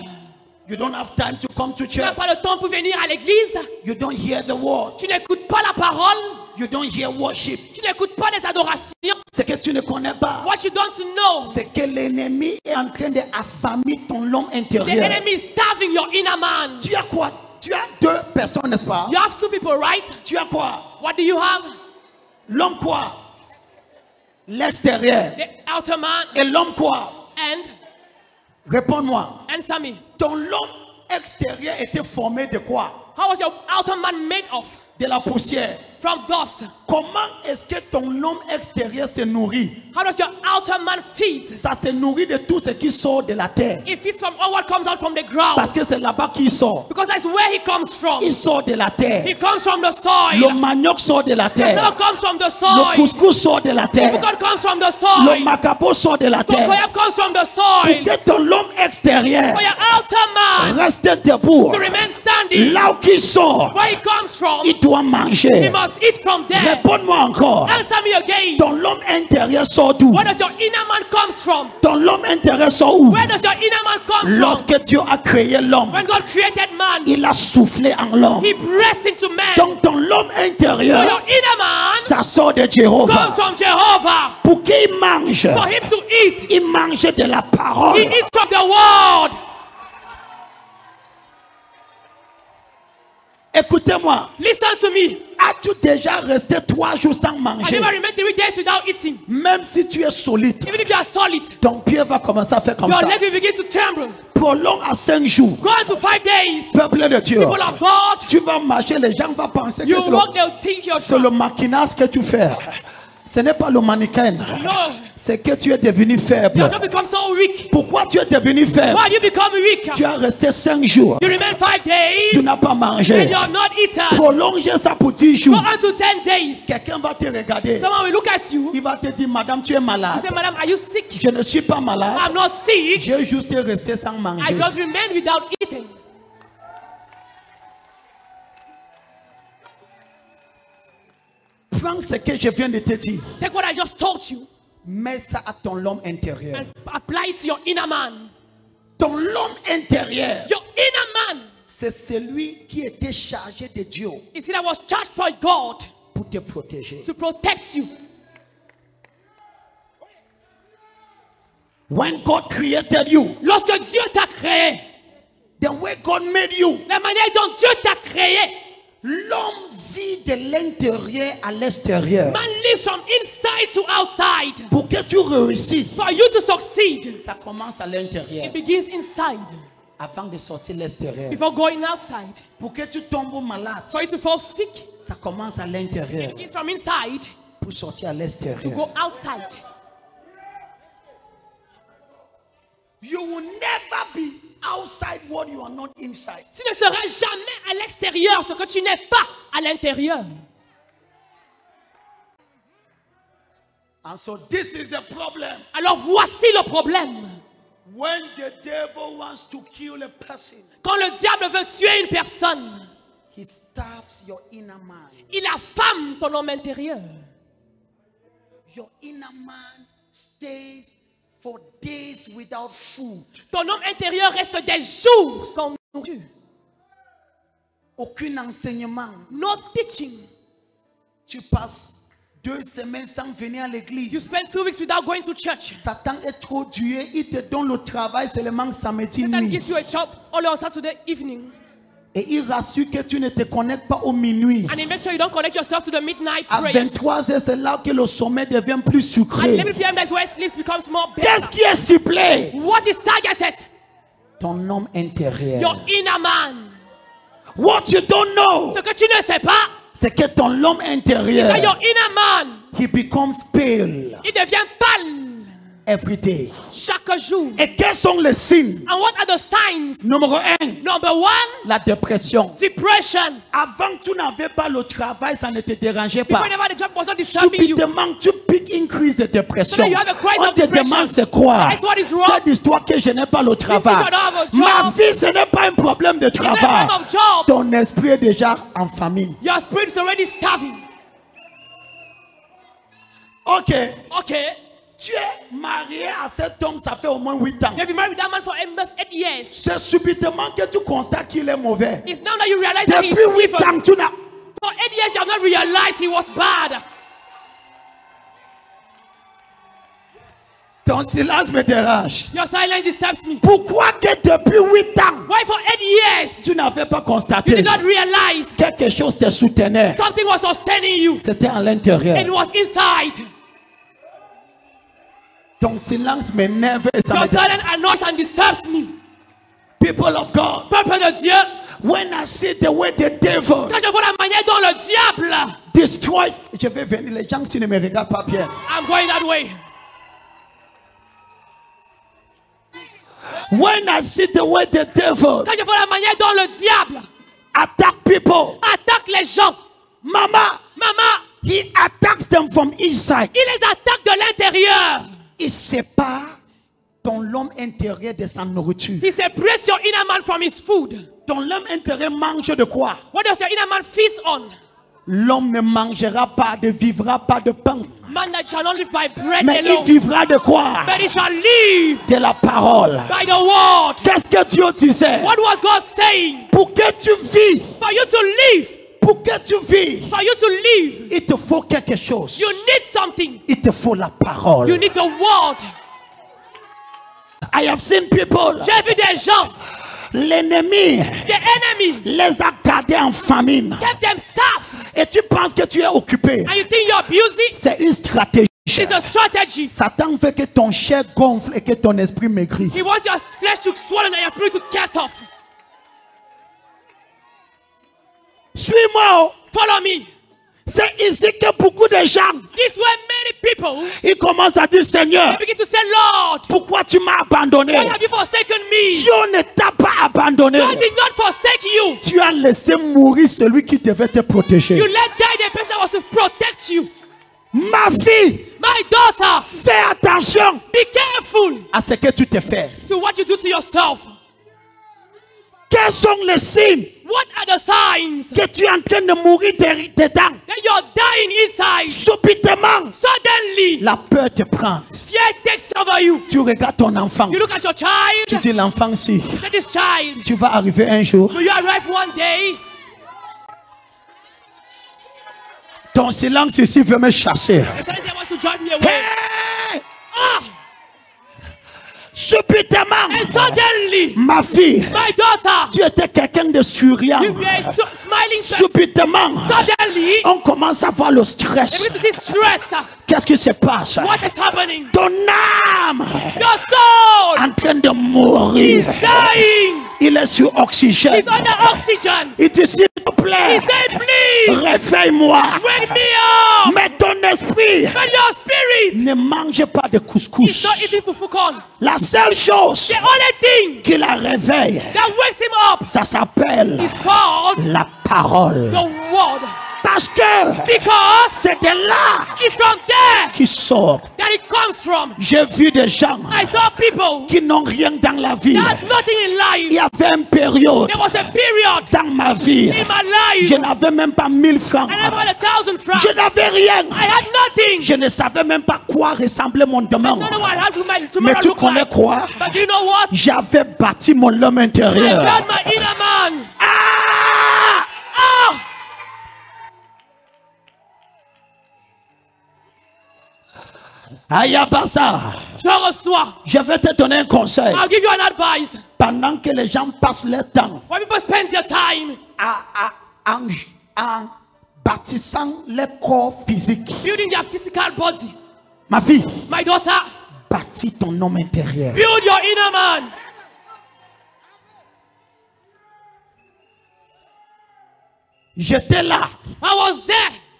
S1: You don't have time to come to
S3: Tu n'as
S1: church.
S3: pas le temps pour venir à l'église.
S1: You don't hear the word.
S3: Tu n'écoutes pas la parole.
S1: You don't hear worship.
S3: Tu n'écoutes pas les adorations.
S1: Ce que tu ne connais pas,
S3: What you don't know,
S1: c'est que l'ennemi est en train d'affamer ton homme
S3: the
S1: intérieur.
S3: enemy is starving your inner man.
S1: Tu as quoi? Tu as deux personnes, n'est-ce pas?
S3: You have two people, right?
S1: Tu as quoi?
S3: What do you have?
S1: L'homme quoi? L'extérieur.
S3: The outer man
S1: Et l'homme quoi?
S3: and
S1: Réponds-moi.
S3: answer me.
S1: Ton homme extérieur était formé de quoi?
S3: How was your outer man made of?
S1: De la poussière.
S3: from dust.
S1: Comment est-ce que ton homme extérieur se nourrit?
S3: How does your outer man feed?
S1: Ça se nourrit de tout ce qui sort de la terre.
S3: It feeds from all what comes out from the ground.
S1: Parce que c'est là-bas qu'il sort.
S3: Because that's where he comes from.
S1: Il sort de la terre.
S3: He comes from the soil.
S1: Le manioc sort de la
S3: The
S1: terre.
S3: soil comes from the
S1: Le
S3: soil.
S1: couscous sort de la
S3: The
S1: terre.
S3: coconut comes from the
S1: Le
S3: soil.
S1: macabo sort de la
S3: The
S1: terre.
S3: koyab comes from the
S1: Pour
S3: soil.
S1: que ton homme extérieur
S3: For your outer man
S1: reste debout.
S3: to remain standing
S1: Là où il sort,
S3: where he comes from,
S1: il doit
S3: he
S1: manger.
S3: must eat from there.
S1: Réponds-moi encore.
S3: Answer me again.
S1: Ton homme intérieur sort d'où?
S3: Where does your inner man comes from?
S1: Ton homme intérieur sort où?
S3: Where does your inner man come from?
S1: Lorsque Dieu a créé l'homme,
S3: When God created man,
S1: il a soufflé en l'homme.
S3: he breathed into man.
S1: Donc ton homme
S3: So
S1: intérieur,
S3: your inner man
S1: ça sort de
S3: comes
S1: Jéhovah.
S3: from Jehovah.
S1: Pour qu'il mange,
S3: For him to eat,
S1: il mange de la
S3: he
S1: parole.
S3: eats from the word.
S1: Écoutez-moi,
S3: Listen to me.
S1: as-tu déjà resté 3 jours sans
S3: I
S1: manger?
S3: never remained 3 days without eating.
S1: Même si tu es solide,
S3: Even if you are solid,
S1: ton pied va commencer à faire comme
S3: your
S1: ça.
S3: leg will begin to tremble.
S1: Prolonge à 5 jours.
S3: Go on to 5 days.
S1: Peuple de Dieu,
S3: People of God,
S1: tu vas marcher, les gens vont penser que
S3: you walk, they'll think you're
S1: c'est le
S3: drunk.
S1: maquinage que tu fais. Ce n'est pas le mannequin.
S3: No,
S1: C'est que tu es devenu
S3: you
S1: faible.
S3: have not become so weak.
S1: Pourquoi tu es devenu faible?
S3: Why you become weak?
S1: Tu as resté 5 jours.
S3: You remain 5 days
S1: Tu n'as pas
S3: and
S1: mangé.
S3: you are not eaten.
S1: Prolonge ça pour 10
S3: Go
S1: jours.
S3: on to 10 days.
S1: Quelqu'un va te regarder.
S3: Someone will look at you.
S1: Il va te dire, madame, tu es
S3: He
S1: malade.
S3: say, Madam, are you sick?
S1: Je ne suis pas malade.
S3: I'm not sick.
S1: J'ai juste resté sans
S3: I
S1: manger.
S3: just remain without eating.
S1: Prends ce que je viens de te dire.
S3: Take what I just told you
S1: Mets ça à ton homme intérieur.
S3: and apply it to your inner man.
S1: Ton homme intérieur,
S3: Your inner man
S1: c'est celui qui était chargé de Dieu
S3: is he that was charged by God
S1: pour te protéger.
S3: to protect you.
S1: When God created you,
S3: Lorsque Dieu t'a créé,
S1: the way God made you,
S3: la manière dont Dieu t'a créé,
S1: l'homme vit de l'intérieur à l'extérieur.
S3: man lives from inside to outside.
S1: Pour que tu réussisses,
S3: For you to succeed,
S1: ça commence à l'intérieur
S3: it begins inside
S1: avant de sortir l'extérieur.
S3: before going outside.
S1: Pour que tu tombes malade,
S3: For you to fall sick,
S1: ça commence à l'intérieur
S3: it begins from inside
S1: pour sortir à
S3: to
S1: l'extérieur.
S3: go outside.
S1: You will never be outside what you are not inside.
S3: Tu ne seras jamais à l'extérieur ce que tu n'es pas à l'intérieur.
S1: And so this is the problem.
S3: Alors voici le problème.
S1: When the devil wants to kill a person,
S3: Quand le diable veut tuer une personne,
S1: he starves your inner man.
S3: il affame ton homme intérieur.
S1: Your inner man stays for days without food.
S3: Ton homme intérieur reste des jours sans nourriture.
S1: Aucun enseignement.
S3: No teaching.
S1: Tu passes 2 semaines sans venir à
S3: You
S1: l'église.
S3: spend 2 weeks without going to church.
S1: Satan est trop dur. Il te donne le travail seulement samedi
S3: Satan
S1: nuit.
S3: gives you a job only on Saturday evening.
S1: Et il rassure que tu ne te connectes pas au minuit.
S3: And he makes sure you don't connect yourself to the midnight
S1: À
S3: prayers.
S1: 23h, c'est là que le sommeil devient plus
S3: At
S1: sucré.
S3: 11 p.m. that's where sleep becomes more
S1: Qu'est-ce
S3: better.
S1: qui est ciblé?
S3: What is targeted?
S1: Ton homme intérieur.
S3: Your inner man.
S1: What you don't know,
S3: Ce que tu ne sais pas,
S1: c'est que ton homme
S3: c'est
S1: intérieur,
S3: your inner man.
S1: he becomes pale
S3: Il devient pâle
S1: every day.
S3: chaque jour.
S1: Et quels sont les signes?
S3: And what are the signs?
S1: Numéro 1,
S3: Number 1,
S1: la dépression.
S3: depression.
S1: Avant, tu n'avais pas le travail, ça ne te dérangeait pas.
S3: Whenever the job was not disturbing you,
S1: Subitement, tu piques une crise de dépression.
S3: So you have a crisis
S1: On
S3: of
S1: te
S3: depression.
S1: demande c'est quoi?
S3: That's what is wrong.
S1: Cette histoire que je n'ai pas le travail.
S3: I don't have a job.
S1: Ma vie, ce n'est pas un problème de
S3: it's a
S1: travail.
S3: problem of job.
S1: Ton esprit est déjà en famille.
S3: Your spirit is already starving.
S1: Ok.
S3: Okay.
S1: Tu es marié à cet homme, ça fait au moins 8 ans.
S3: You've been married with that man for almost 8 years.
S1: C'est subitement que tu constates qu'il est mauvais.
S3: It's now that you realize that he's
S1: Depuis 8
S3: evil.
S1: ans, tu n'as...
S3: For 8 years, you have not realized he was bad.
S1: Ton silence me dérange.
S3: Your silence disturbs me.
S1: Pourquoi que depuis 8 ans,
S3: Why for 8 years,
S1: tu n'avais pas
S3: you
S1: constaté
S3: did not realize
S1: quelque chose te soutenait?
S3: something was sustaining you?
S1: C'était à l'intérieur.
S3: It was inside.
S1: Ton silence m'énerve et ça
S3: Your
S1: me dérange.
S3: silence annoys and disturbs me.
S1: People of God,
S3: Peuple de Dieu,
S1: When I see the way the devil
S3: Quand je vois la manière dont le diable,
S1: destroys, je vais venir, les gens qui ne me regardent pas bien.
S3: I'm going that way.
S1: When I see the way the devil
S3: Quand je vois la manière dont le diable
S1: attack people,
S3: attaque les gens,
S1: Mama,
S3: maman,
S1: he attacks them from inside.
S3: il les attaque de l'intérieur.
S1: Il sépare ton l'homme intérieur de sa nourriture.
S3: He separates your inner man from his food.
S1: Ton l'homme intérieur mange de quoi?
S3: What does your inner man feast on?
S1: L'homme ne mangera pas, ne vivra pas de pain.
S3: Man that shall not live by bread
S1: Mais il
S3: alone,
S1: vivra de quoi?
S3: but he shall live
S1: De la parole.
S3: by the word.
S1: Qu'est-ce que Dieu disait?
S3: What was God saying?
S1: Pour que tu vis,
S3: For you to live,
S1: pour que tu vis,
S3: for you to live,
S1: il te faut quelque chose.
S3: you need something.
S1: Il te faut la parole.
S3: You need the word.
S1: I have seen people,
S3: J'ai vu des gens,
S1: l'ennemi
S3: the enemy,
S1: les a gardés en famine.
S3: kept them staff,
S1: Et tu penses que tu es occupé.
S3: and you think you're busy?
S1: C'est une stratégie.
S3: It's a strategy.
S1: Satan veut que ton chair gonfle et que ton esprit maigrit.
S3: He wants your flesh to swallow and your spirit to cut off.
S1: Suis-moi.
S3: Follow me.
S1: C'est ici que beaucoup de gens,
S3: This way many people
S1: ils commencent à dire, Seigneur,
S3: begin to say, Lord,
S1: pourquoi tu m'as abandonné?
S3: why have you forsaken me?
S1: Dieu ne t'a pas abandonné.
S3: God did not forsake you.
S1: Tu as laissé mourir celui qui devait te protéger.
S3: You let die the person that was to protect you.
S1: Ma fille,
S3: My daughter,
S1: fais attention
S3: be careful
S1: à ce que tu te fais.
S3: to what you do to yourself.
S1: Quels sont les signes
S3: What are the signs
S1: que tu es en train de mourir dedans?
S3: that you're dying inside?
S1: Subitement,
S3: Suddenly,
S1: la peur te prend.
S3: fear takes over you.
S1: Tu regardes ton enfant.
S3: You look at your
S1: Tu
S3: child.
S1: dis, l'enfant, si
S3: You say, this child,
S1: tu vas arriver un jour,
S3: will you arrive one day?
S1: ton silence ici veut me chasser.
S3: The Satan wants to drive me away.
S1: Hey!
S3: Ah!
S1: Subitement,
S3: And suddenly,
S1: ma fille,
S3: my daughter,
S1: tu étais quelqu'un de souriant.
S3: you were a smiling person.
S1: Subitement,
S3: Suddenly,
S1: on commence à voir le stress.
S3: you begin to see stress.
S1: Qu'est-ce qui se passe?
S3: What is happening?
S1: Ton âme
S3: Your soul
S1: en train de mourir.
S3: dying.
S1: Il est sur oxygène.
S3: It's under oxygen.
S1: Il dit, s'il te
S3: He
S1: plaît,
S3: said, please,
S1: réveille-moi.
S3: wake me up.
S1: Mais ton esprit
S3: But your spirit
S1: ne mange pas de
S3: is
S1: couscous.
S3: not eating fufukon.
S1: La seule chose
S3: The only thing
S1: qui la réveille,
S3: that wakes him up
S1: ça s'appelle
S3: is called
S1: la parole.
S3: the word.
S1: Parce que
S3: Because
S1: c'est de là
S3: it's from there
S1: qui sort.
S3: that it comes from.
S1: J'ai vu des gens
S3: I saw people
S1: qui n'ont rien dans la vie.
S3: that had nothing in
S1: Il
S3: life.
S1: y avait une période
S3: There was a period
S1: dans ma vie,
S3: in my life
S1: je n'avais même pas 1000 francs.
S3: and I had 1,000 francs.
S1: Je n'avais rien.
S3: I had nothing.
S1: Je ne savais même pas quoi ressemblait mon demain.
S3: I don't know what I had to my
S1: Mais
S3: tomorrow
S1: tu
S3: look
S1: connais
S3: like.
S1: quoi?
S3: But you know what?
S1: J'avais bâti mon homme
S3: I
S1: intérieur.
S3: got my inner man.
S1: Ah!
S3: Ah!
S1: Ayabasa,
S3: Je reçois.
S1: je vais te donner un conseil.
S3: I'll give you an advice.
S1: Pendant que les gens passent leur temps
S3: When people spend their time
S1: en bâtissant leur corps physique,
S3: building their physical body,
S1: ma fille,
S3: my daughter,
S1: bâtis ton homme intérieur.
S3: build your inner man.
S1: J'étais là,
S3: I was there.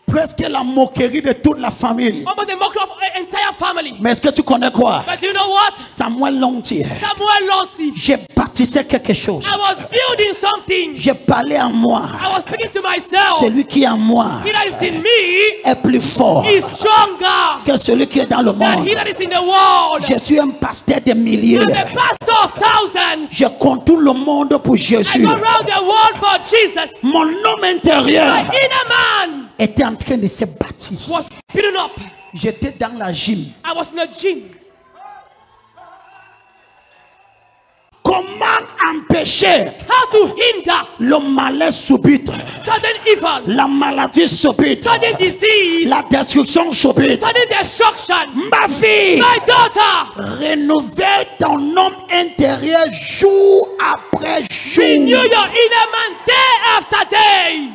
S1: presque la moquerie de toute la famille.
S3: Almost a mockery of an entire family.
S1: Mais est-ce que tu connais quoi?
S3: But you know what?
S1: Samuel Lontier,
S3: Samuel Lonsi.
S1: j'ai bâtissé quelque chose.
S3: I was building something.
S1: J'ai parlé en moi.
S3: I was speaking to myself.
S1: Celui qui est en moi
S3: He that is in me
S1: est plus fort
S3: is stronger
S1: que celui qui est dans le
S3: than
S1: monde.
S3: he that is in the world.
S1: Je suis un pasteur de milliers.
S3: I'm a pastor of thousands.
S1: Je contourne le monde pour
S3: I
S1: Jésus.
S3: go around the world for Jesus.
S1: Mon homme intérieur
S3: My inner man
S1: était en train de se bâtir.
S3: was building up.
S1: J'étais dans la gym.
S3: I was in a gym.
S1: Comment empêcher
S3: How to hinder
S1: le malaise subit,
S3: sudden evil,
S1: la maladie subite,
S3: sudden disease,
S1: la destruction subite?
S3: sudden destruction.
S1: Ma fille,
S3: My daughter,
S1: rénouvelle ton homme intérieur jour après jour.
S3: renew your inner man day after day.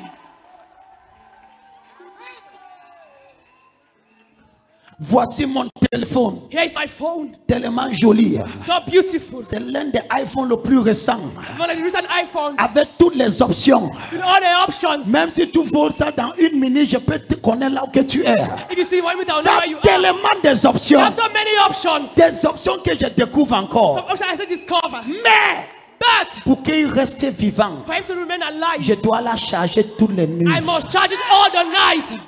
S1: Voici mon téléphone,
S3: Here is my phone.
S1: tellement joli.
S3: So beautiful.
S1: C'est l'un des iPhones le plus récents,
S3: One of the recent iPhones
S1: avec toutes les options.
S3: with all the options.
S1: Même si tu veux ça dans une minute, je peux te connaître là où que tu es.
S3: If you see one with
S1: Ça
S3: where you
S1: a
S3: are.
S1: tellement des
S3: There
S1: options.
S3: are so many options.
S1: Des options que je découvre encore.
S3: Some options I still discover.
S1: Mais
S3: But
S1: pour qu'il reste vivant,
S3: for him to remain alive,
S1: je dois la charger toutes les nuits.
S3: I must charge it all the night.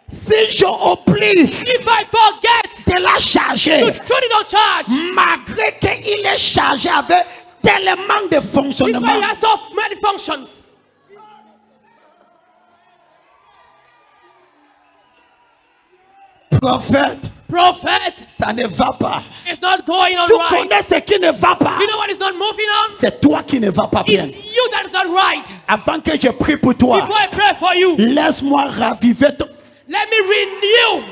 S1: Si je oublie
S3: If I forget
S1: de la charger,
S3: to truly don't charge,
S1: malgré qu'il est chargé avec tellement de
S3: this
S1: fonctionnement,
S3: man has so many functions.
S1: prophète,
S3: Prophet,
S1: ça ne va pas.
S3: it's not going on
S1: Tu
S3: right.
S1: connais ce qui ne va pas.
S3: You know what is not moving on?
S1: C'est toi qui ne va pas bien.
S3: It's you that is not right.
S1: Avant que je prie pour toi,
S3: Before I pray for you,
S1: laisse-moi raviver ton...
S3: let me renew.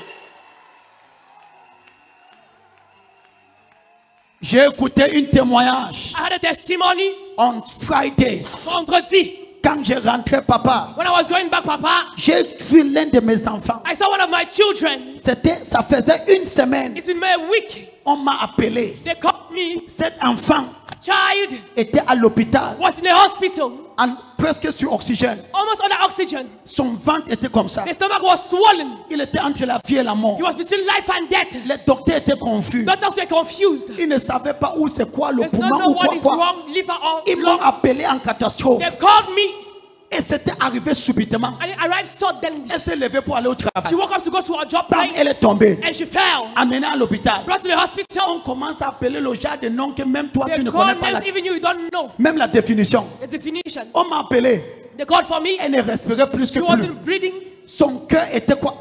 S1: J'ai écouté un témoignage
S3: I had a testimony
S1: on Friday.
S3: vendredi.
S1: Quand je rentrais, papa,
S3: When I was going back, Papa,
S1: j'ai vu l'un de mes enfants.
S3: I saw one of my children.
S1: Ça faisait une semaine.
S3: It's been a week.
S1: On m'a appelé.
S3: They called me.
S1: Cet enfant
S3: A child
S1: était à l'hôpital,
S3: was in the hospital,
S1: presque sur oxygène.
S3: almost under oxygen.
S1: Son ventre était comme ça.
S3: The stomach was swollen.
S1: Il était entre la vie et la mort.
S3: He was between life and death.
S1: Les docteurs étaient confus.
S3: Doctors were confused.
S1: Ils ne savaient pas où c'est quoi le
S3: They don't
S1: poumon
S3: know
S1: ou
S3: what is
S1: quoi.
S3: wrong, liver or
S1: Ils m'ont
S3: lung.
S1: appelé en catastrophe.
S3: They called me
S1: Et c'était arrivé subitement.
S3: and it arrived suddenly.
S1: Elle s'est levée pour aller au
S3: She
S1: travail.
S3: woke up to go to her job
S1: Bam,
S3: place
S1: elle est tombée.
S3: and she fell.
S1: Amenée à l'hôpital.
S3: Brought to the hospital.
S1: On commence à appeler le genre de nom que même toi tu
S3: They
S1: ne connais
S3: called
S1: pas.
S3: names even you don't know
S1: Même la définition.
S3: the definition.
S1: On m'a appelé.
S3: They called for me.
S1: Elle ne respirait plus que
S3: She
S1: plus.
S3: wasn't breathing.
S1: Son cœur était quoi?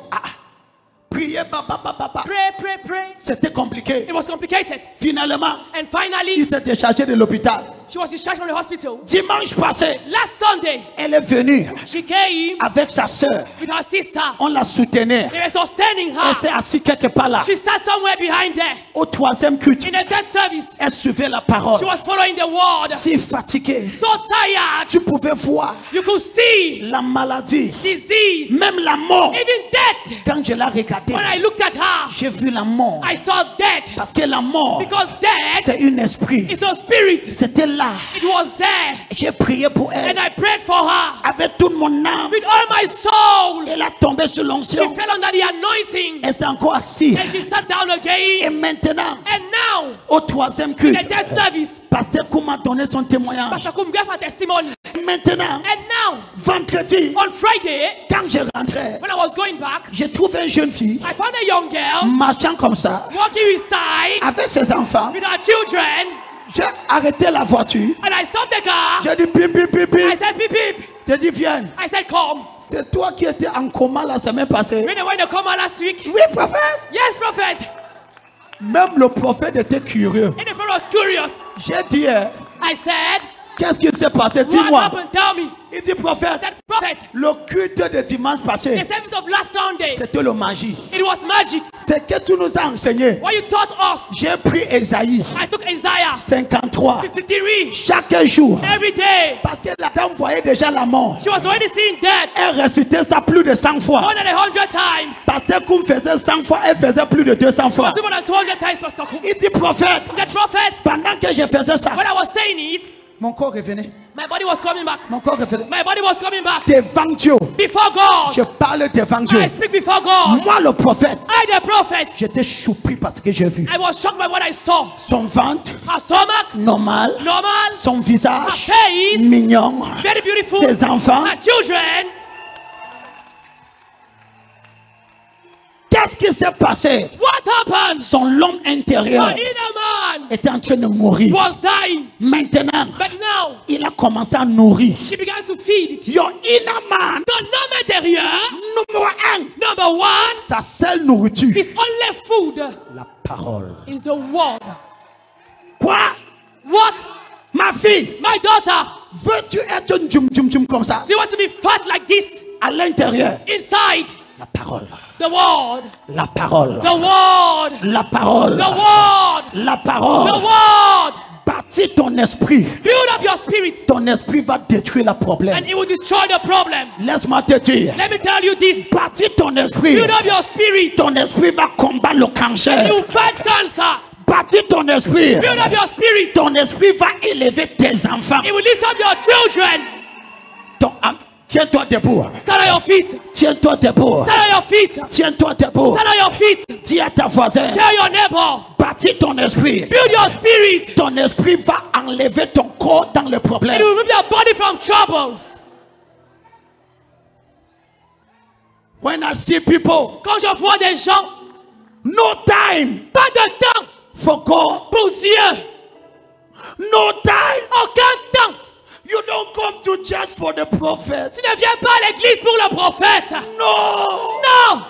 S1: Prier, papa.
S3: Pray.
S1: C'était compliqué.
S3: It was complicated.
S1: Finalement,
S3: And
S1: il
S3: finally,
S1: s'est déchargé de l'hôpital.
S3: she was discharged from the hospital.
S1: Dimanche passé,
S3: Last Sunday,
S1: elle est venue
S3: she came
S1: avec sa soeur.
S3: with her sister.
S1: On la soutenait.
S3: They were sustaining
S1: Elle
S3: her.
S1: s'est assise quelque part là.
S3: She sat somewhere behind there.
S1: Au troisième culte,
S3: In the third service,
S1: elle suivait la parole.
S3: she was following the word.
S1: Si fatiguée,
S3: So tired.
S1: tu pouvais voir
S3: You could see
S1: la maladie,
S3: disease,
S1: même la mort.
S3: even death.
S1: Quand je l'ai regardée,
S3: When I looked at her,
S1: j'ai vu la mort.
S3: I saw death.
S1: Parce que la mort,
S3: Because death
S1: c'est un esprit.
S3: is a spirit.
S1: C'était là.
S3: It was there.
S1: J'ai prié pour elle.
S3: And I prayed for her.
S1: Avec toute mon âme,
S3: With all my soul,
S1: elle a tombé sur
S3: she
S1: l'onction.
S3: fell under the anointing.
S1: Elle s'est encore assise.
S3: And she sat down
S1: Et
S3: again.
S1: maintenant,
S3: And now,
S1: au troisième
S3: in
S1: culte,
S3: the third service,
S1: Pasteur Koum a donné son témoignage.
S3: Pastor Kum gave her testimony.
S1: Et maintenant,
S3: And now,
S1: vendredi,
S3: on Friday,
S1: quand je rentrais,
S3: when I was going back,
S1: j'ai trouvé une jeune fille
S3: I found a young girl
S1: marchant comme ça,
S3: walking inside
S1: avec ses enfants.
S3: with her children.
S1: J'ai arrêté la voiture.
S3: And I stopped the car.
S1: J'ai dit pim, pim, pim,
S3: I
S1: pim.
S3: said, beep, beep.
S1: J'ai dit viens.
S3: I said, come.
S1: C'est toi qui étais en coma la semaine passée.
S3: When they went to come out last week.
S1: Oui, prophète.
S3: Yes, prophet.
S1: Même le prophète était curieux.
S3: And the prophet was curious.
S1: J'ai dit,
S3: I said,
S1: qu'est-ce qui s'est passé?
S3: what
S1: Dis-moi.
S3: happened? Tell me.
S1: Il dit, prophète,
S3: I said, prophet,
S1: le culte de dimanche
S3: the
S1: passé,
S3: service of last Sunday,
S1: c'était le magie.
S3: it was magic.
S1: C'est que tu nous as enseigné.
S3: What you taught us,
S1: J'ai pris Esaïe
S3: I took Isaiah
S1: 53
S3: 53
S1: chaque jour.
S3: every day.
S1: Parce que la dame voyait déjà la mort.
S3: She was already seeing death
S1: Elle récitait ça plus de 100 fois.
S3: more than 100 times.
S1: Pasteur Koum faisait 100 fois, elle faisait plus de 200 fois.
S3: More than 200 times, Pastor Kum.
S1: Il dit, prophète,
S3: He said, prophet,
S1: pendant que je faisais ça,
S3: when I was saying it,
S1: mon corps revenait.
S3: my body was coming back.
S1: Mon corps revenait.
S3: My body was coming back.
S1: Devant Dieu.
S3: Before God.
S1: Je parle devant Dieu.
S3: I speak before God.
S1: Moi, le prophète,
S3: I, the prophet,
S1: j'étais surpris parce que j'ai vu
S3: I was shocked by what I saw.
S1: son ventre
S3: Her stomach,
S1: normal,
S3: normal.
S1: son
S3: Her
S1: visage
S3: face,
S1: mignon,
S3: very beautiful.
S1: ses enfants.
S3: Her children.
S1: Qu'est-ce qui s'est passé?
S3: What happened?
S1: Son l'homme intérieur
S3: Her inner man
S1: était en train de mourir.
S3: was dying.
S1: Maintenant,
S3: But now,
S1: il a commencé à nourrir.
S3: she began to feed it.
S1: Your inner man,
S3: Ton homme intérieur,
S1: numéro 1,
S3: number one,
S1: sa seule nourriture,
S3: his only food
S1: la parole.
S3: is the word.
S1: Quoi?
S3: What?
S1: Ma fille,
S3: My daughter,
S1: veux-tu être un djum comme ça?
S3: do you want to be fat like this?
S1: À l'intérieur,
S3: Inside,
S1: la parole.
S3: the word,
S1: La parole.
S3: the word,
S1: La parole.
S3: the word,
S1: La parole.
S3: the word.
S1: Bâtis ton esprit.
S3: Build up your spirit.
S1: Ton esprit va détruire le problème.
S3: And it will destroy the problem.
S1: Laisse-moi te dire.
S3: Let me tell you this.
S1: Bâtis ton esprit.
S3: Build up your spirit.
S1: Ton esprit va combattre le cancer.
S3: You fight cancer.
S1: Bâtis ton esprit.
S3: Build up your spirit.
S1: Ton esprit va élever tes enfants.
S3: It will lift up your children.
S1: Tiens-toi debout.
S3: Stand on your feet.
S1: Tiens-toi debout.
S3: Stand on your feet.
S1: Tiens-toi debout.
S3: Stand on your feet.
S1: Dis à ta voisine.
S3: Tell your neighbor.
S1: Bâtis ton esprit.
S3: Build your spirit.
S1: Ton esprit va enlever ton corps dans le problème.
S3: It will remove your body from troubles.
S1: When I see people,
S3: Quand je vois des gens,
S1: no time
S3: pas de temps
S1: for God.
S3: pour Dieu.
S1: No time.
S3: Aucun temps.
S1: You don't come to church for the prophet.
S3: Tu ne viens pas à l'église pour le prophète.
S1: No.
S3: Non.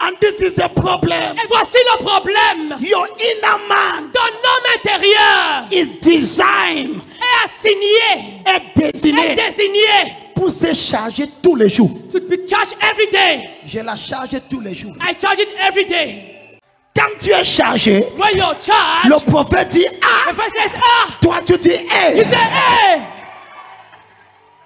S1: And this is the problem.
S3: Et voici le problème.
S1: Your inner man
S3: Ton homme intérieur
S1: is designed
S3: est assigné,
S1: et
S3: est
S1: désigné
S3: désigné
S1: pour se charger tous les jours.
S3: to be charged every day.
S1: Je la charge tous les jours.
S3: I charge it every day.
S1: Quand tu es chargé,
S3: When you're charged,
S1: le prophète dit ah.
S3: the first says, ah.
S1: Toi tu dis hey.
S3: You say, hey,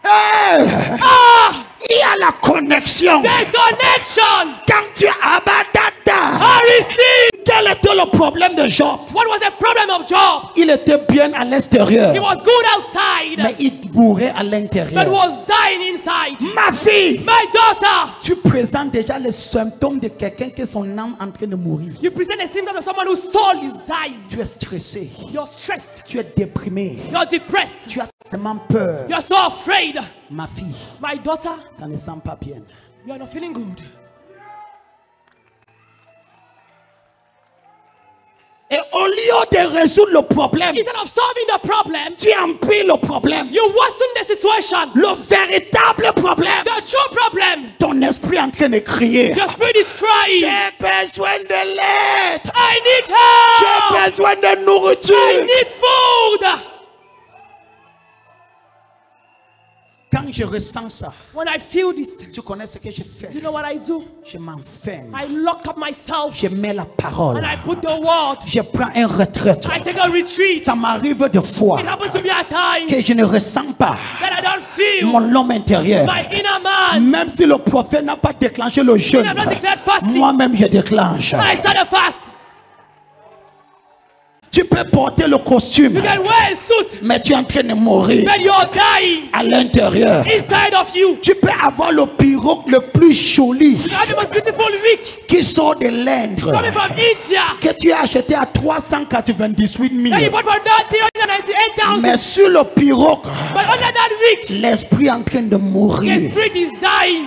S1: Hey.
S3: ah.
S1: Il y a la connexion.
S3: There's connection.
S1: Quand tu abadada.
S3: I receive.
S1: Quel était le problème de Job?
S3: What was the problem of Job?
S1: Il était bien à l'extérieur,
S3: He was good outside,
S1: mais il mourait à
S3: but
S1: l'intérieur.
S3: was dying inside.
S1: Ma fille,
S3: My daughter,
S1: tu présentes déjà les symptômes de quelqu'un que son âme est en train de mourir.
S3: you present a symptom of someone whose soul is dying.
S1: Tu es stressé,
S3: You're stressed.
S1: tu es déprimé,
S3: You're depressed.
S1: tu as tellement peur.
S3: You're so afraid.
S1: Ma fille,
S3: My daughter,
S1: ça ne sent pas bien.
S3: you're not feeling good.
S1: Et au lieu de résoudre le problème,
S3: Instead of solving the problem,
S1: tu empiles le problème.
S3: you worsen the situation.
S1: Le véritable problème,
S3: The true problem,
S1: ton esprit est en train de crier.
S3: your spirit is crying.
S1: J'ai besoin de l'aide.
S3: I need
S1: J'ai
S3: help.
S1: besoin de
S3: I
S1: nourriture.
S3: need food.
S1: Quand je ressens ça,
S3: When I feel this,
S1: tu connais ce que je fais?
S3: do you know what I do?
S1: Je m'enferme.
S3: I lock up myself
S1: Je mets la parole.
S3: and I put the word.
S1: Je prends un retraite.
S3: I take a retreat.
S1: Ça m'arrive de fois
S3: It happens to me at times
S1: que je ne ressens pas
S3: that I don't feel
S1: mon homme intérieur.
S3: my inner man.
S1: Même si le prophète n'a pas déclenché le jeûne,
S3: I have not declared fasting.
S1: moi-même je déclenche.
S3: I start a fast.
S1: Tu peux porter le costume,
S3: You can wear a suit,
S1: mais tu es en train de mourir
S3: but you're dying
S1: à l'intérieur.
S3: inside of you.
S1: Tu peux avoir le pirogue le plus joli
S3: You have the most beautiful wig
S1: qui sort de l'Inde
S3: coming from India
S1: que tu as acheté à 398 000.
S3: that you bought for that 398,000.
S1: Mais sur le pirogue,
S3: But under that wig,
S1: l'esprit est en train de
S3: the
S1: mourir.
S3: spirit is dying.